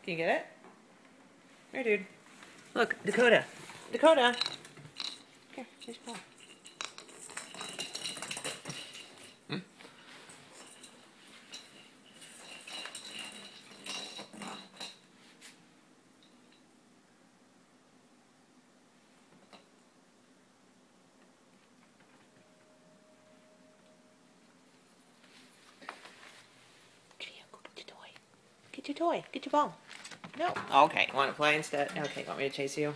Can you get it? Here, dude. Look, Dakota. Dakota. Here, here's your ball. Hmm? Go get your toy. Get your toy. Get your ball. No. Okay, want to play instead? Okay, want me to chase you?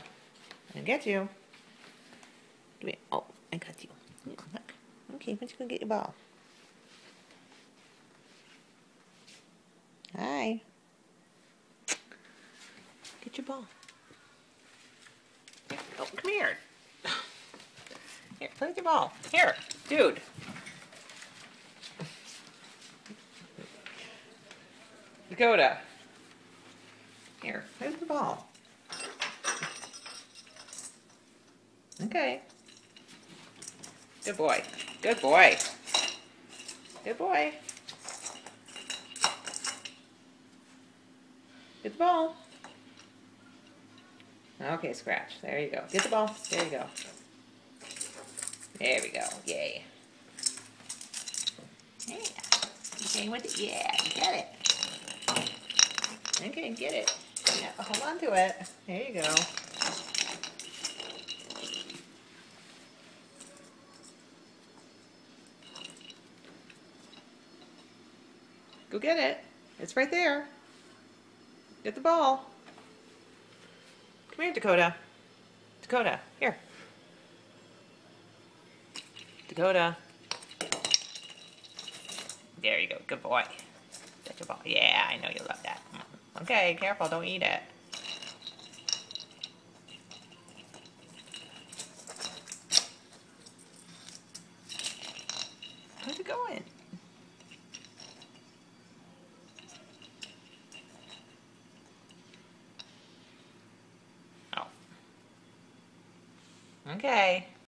And get you. Come here. Oh, I got you. Look. Okay, let's go get your ball. Hi. Get your ball. Here. Oh, come here. Here, play with your ball. Here, dude. Dakota. Here, play with the ball. Okay. Good boy. Good boy. Good boy. Get the ball. Okay, Scratch. There you go. Get the ball. There you go. There we go. Yay. Yeah. Okay, with it. Yeah, get it. Okay, get it. Yeah, hold on to it. There you go. Go get it. It's right there. Get the ball. Come here, Dakota. Dakota, here. Dakota. There you go. Good boy. Get your ball. Yeah, I know you love that. Okay, careful. Don't eat it. Where's it going? Oh. Okay.